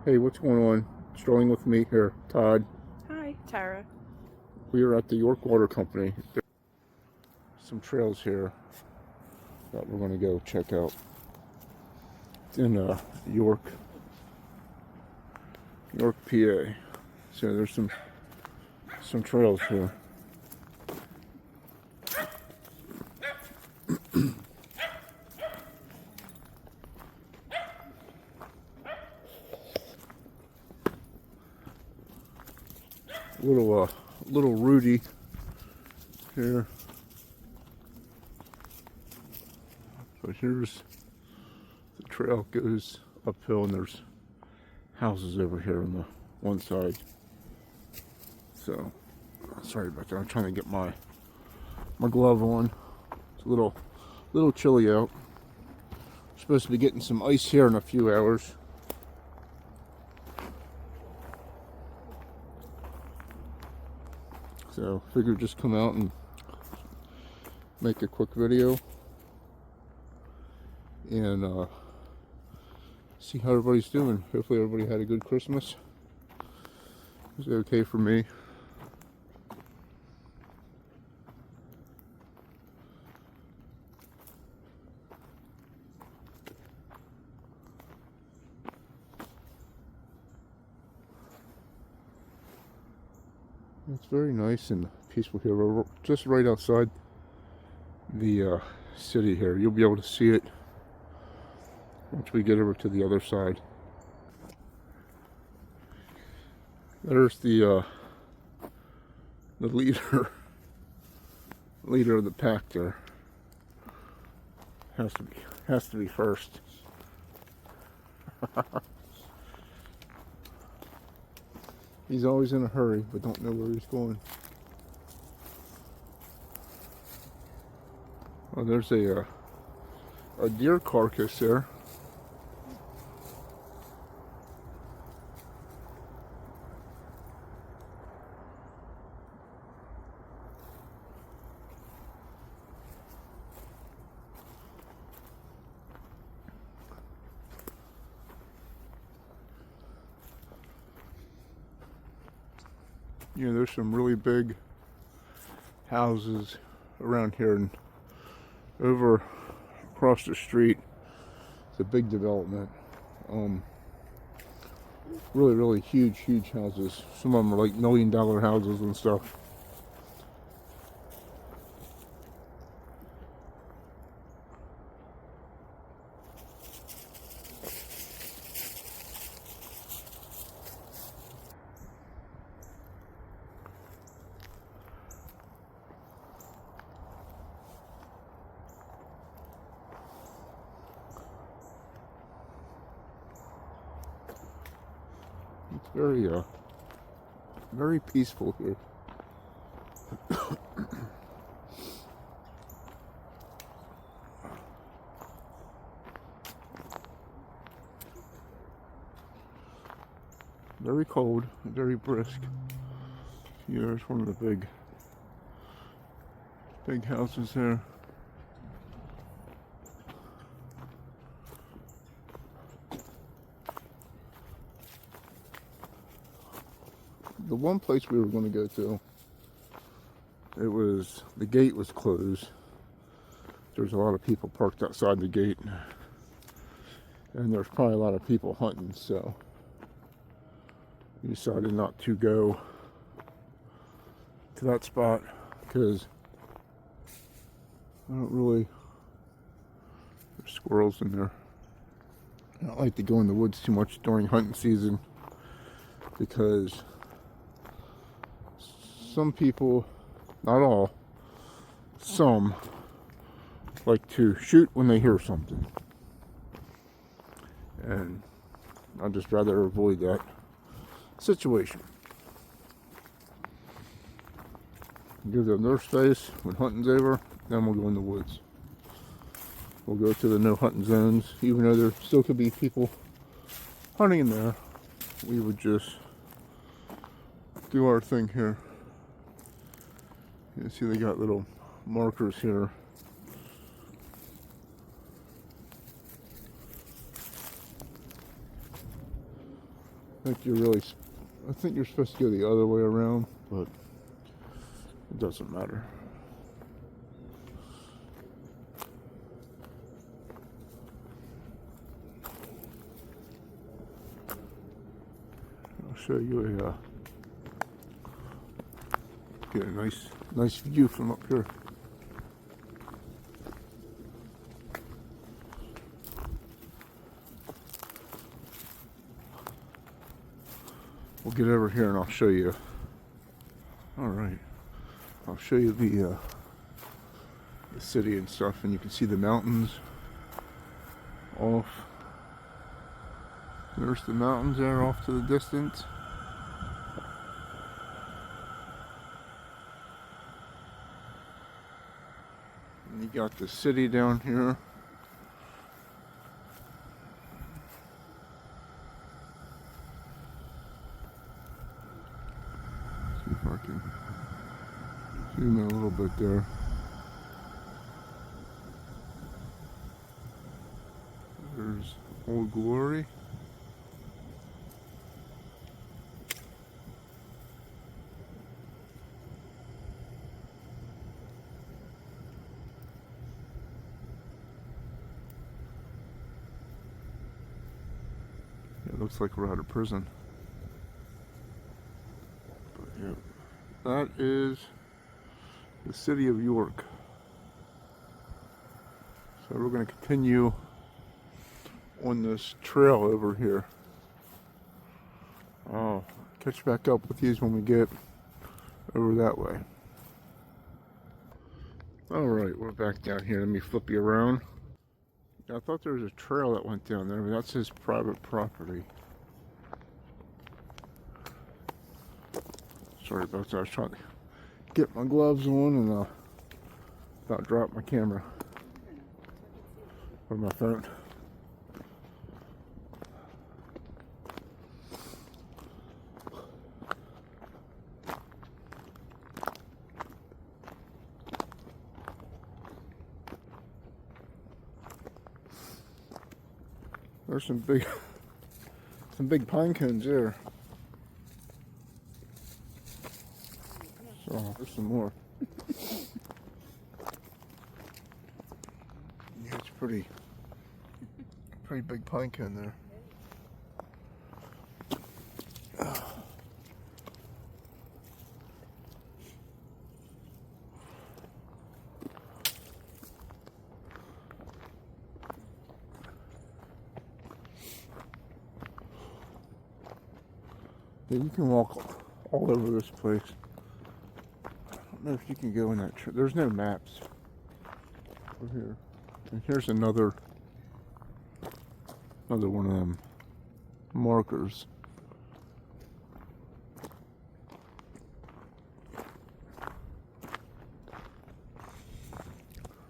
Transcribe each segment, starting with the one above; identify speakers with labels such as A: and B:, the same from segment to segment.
A: Hey, what's going on? Strolling with me here, Todd.
B: Hi, Tara.
A: We are at the York Water Company. There's some trails here that we're going to go check out. It's in York, PA. So there's some trails here. Little Rudy here. So here's the trail, goes uphill, and there's houses over here on the one side. So sorry about that. I'm trying to get my glove on. It's a little chilly out. We're supposed to be getting some ice here in a few hours. So figured just come out and make a quick video and see how everybody's doing. Hopefully everybody had a good Christmas. It was okay for me. It's very nice and peaceful here. We're just right outside the city here. You'll be able to see it once we get over to the other side. There's the leader of the pack there. Has to be first. He's always in a hurry, but don't know where he's going. Oh, there's a deer carcass there. You know, there's some really big houses around here, and over across the street, it's a big development. Really huge houses. Some of them are like $1 million houses and stuff. It's very peaceful here. Very cold, very brisk. Here's one of the big houses there. The one place we were going to go to, the gate was closed. There's a lot of people parked outside the gate, and there's probably a lot of people hunting, so we decided not to go to that spot because I don't really, there's squirrels in there. I don't like to go in the woods too much during hunting season because some people, not all, some like to shoot when they hear something, and I'd just rather avoid that situation. Give them their space when hunting's over, then we'll go in the woods. We'll go to the no hunting zones, even though there still could be people hunting in there. We would just do our thing here. You see they got little markers here. I think you're supposed to go the other way around, but it doesn't matter. I'll show you get a nice view from up here. We'll get over here and I'll show you. All right, I'll show you the city and stuff, and you can see the mountains off. There's the mountains there off to the distance. And you got the city down here. See if I can zoom in a little bit there. There's Old Glory. It looks like we're out of prison. But yeah, that is the city of York. So we're going to continue on this trail over here. I'll catch back up with you when we get over that way. Alright, we're back down here. Let me flip you around. I thought there was a trail that went down there, but that's his private property. Sorry about that. I was trying to get my gloves on and about dropped my camera or my phone. There's some big pine cones there. So there's some more. Yeah, it's pretty big pine cone there. Yeah, you can walk all over this place. I don't know if you can go in that. There's no maps over here. And here's another one of them markers.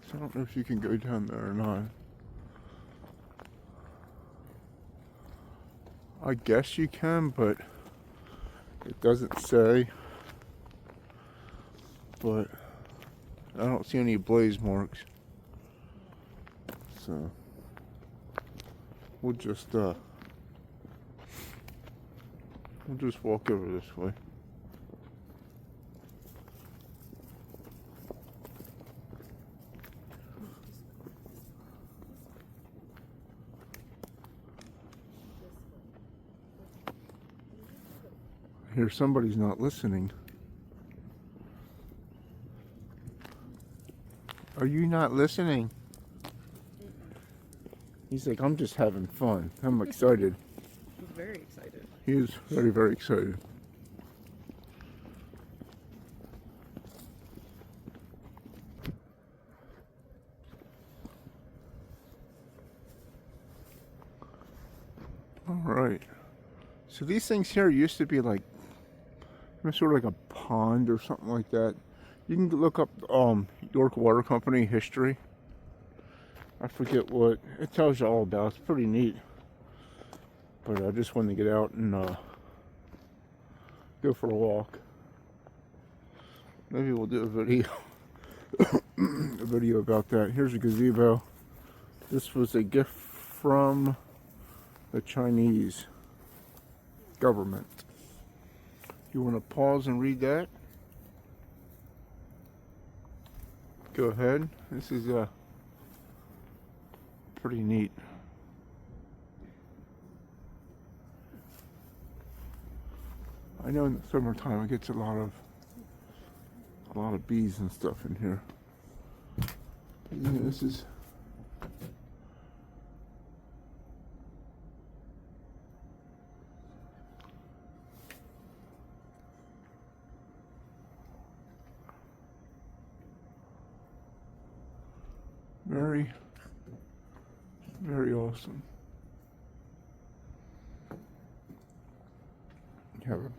A: So I don't know if you can go down there or not. I guess you can, but it doesn't say. But I don't see any blaze marks. So we'll just walk over this way. Here, somebody's not listening. Are you not listening? He's like, I'm just having fun. I'm excited.
B: He's very excited.
A: He is very, very excited. All right. So these things here used to be like sort of like a pond or something like that. You can look up York Water Company history. I forget what it tells you all about. It's pretty neat. But I just wanted to get out and go for a walk. Maybe we'll do a video a video about that. Here's a gazebo. This was a gift from the Chinese. government. You want to pause and read that? Go ahead. This is pretty neat. I know in the summertime it gets a lot of bees and stuff in here. But, you know, this is very, very awesome. You have a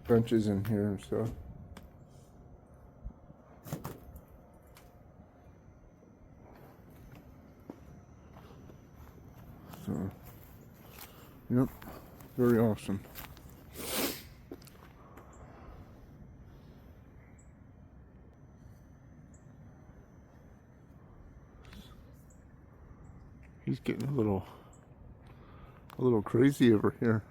A: benches in here and stuff. So, yep, very awesome. He's getting a little crazy over here.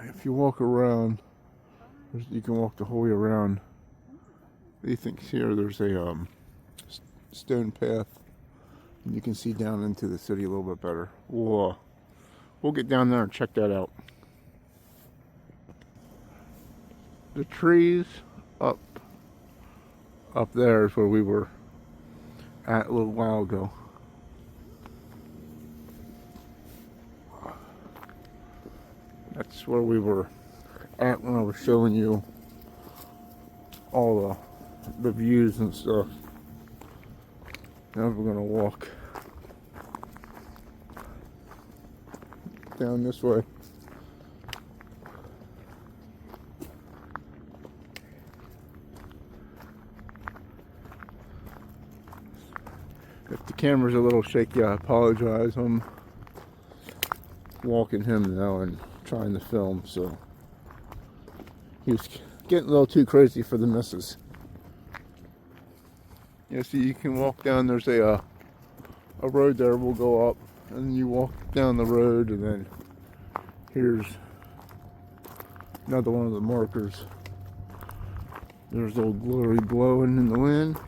A: If you walk around, you can walk the whole way around. He thinks here there's a stone path, and you can see down into the city a little bit better. We'll get down there and check that out. The trees up there is where we were at a little while ago. That's where we were at when I was showing you all the views and stuff. Now we're gonna walk down this way. If the camera's a little shaky, I apologize. I'm walking him now and trying to film, so he was getting a little too crazy for the missus. Yeah, see, you can walk down. There's a road there. We'll go up, and you walk down the road, and then here's another one of the markers. There's Old Glory blowing in the wind.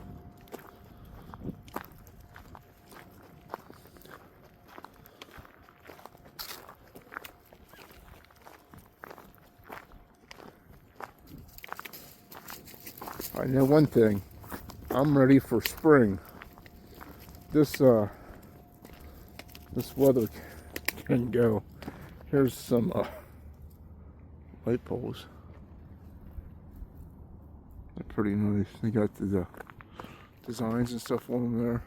A: I know one thing. I'm ready for spring. This weather can go. Here's some light poles. They're pretty nice. They got the designs and stuff on them there.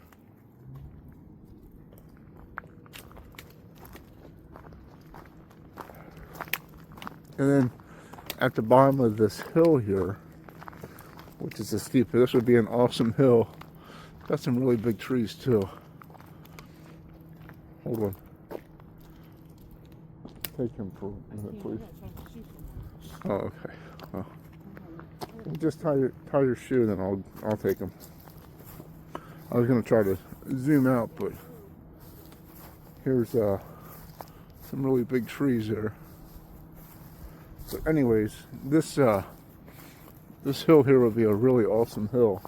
A: And then at the bottom of this hill here, which is a steep, this would be an awesome hill. Got some really big trees too. Hold on. Take him for a minute, please. Oh, okay. Well, just tie your shoe, then I'll take him. I was gonna try to zoom out, but here's some really big trees there. So, anyways, this hill here would be a really awesome hill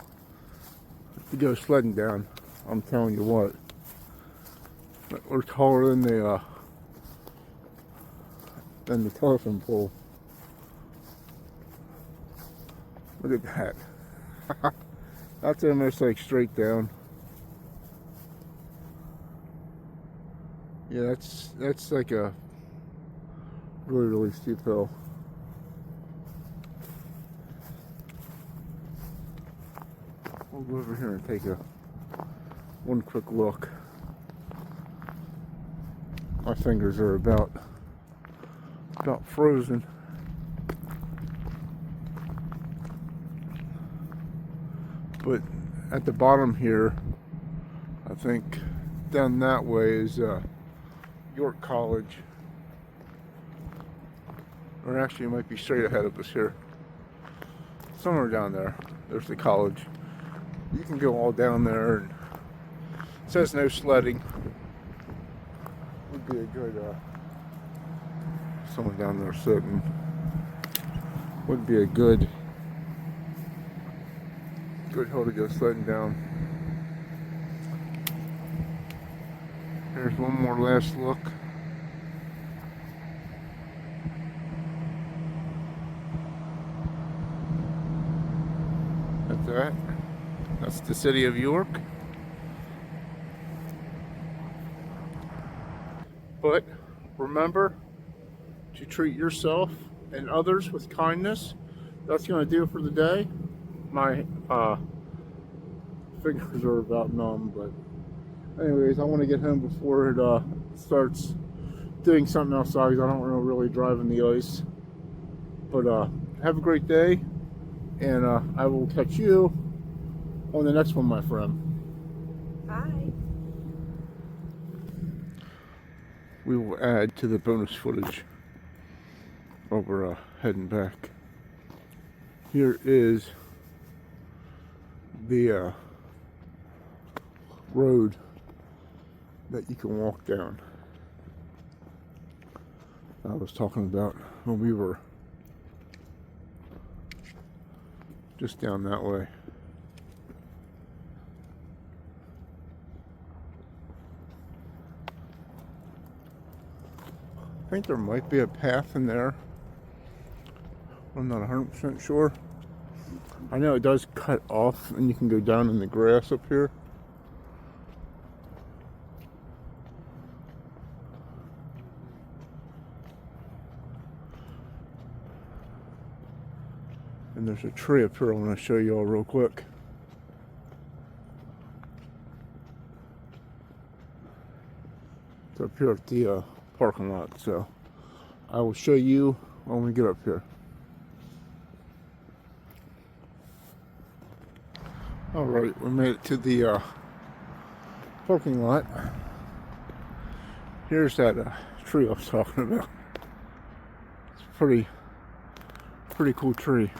A: to go sledding down. I'm telling you what. We're taller than the telephone pole. Look at that. That's almost like straight down. Yeah, that's like a really steep hill. We'll go over here and take one quick look. My fingers are about frozen. But at the bottom here, I think down that way is York College. Or actually it might be straight ahead of us here. Somewhere down there, there's the college. You can go all down there, and it says no sledding. We'll would be a good, someone down there sitting, would be a good hill to go sledding down. Here's one more last look. At that. That's the city of York. But remember to treat yourself and others with kindness. That's going to do it for the day. My fingers are about numb, but anyways, I want to get home before it starts doing something outside because I don't want to really drive in the ice. But have a great day, and I will catch you on the next one, my friend.
B: Bye.
A: We will add to the bonus footage while we're heading back. Here is the road that you can walk down. I was talking about when we were just down that way. I think there might be a path in there. I'm not 100% sure. I know it does cut off and you can go down in the grass up here. And there's a tree up here I want to show you all real quick. It's up here at the parking lot, so I will show you when we get up here. Alright, we made it to the parking lot. Here's that tree I was talking about. It's a pretty cool tree.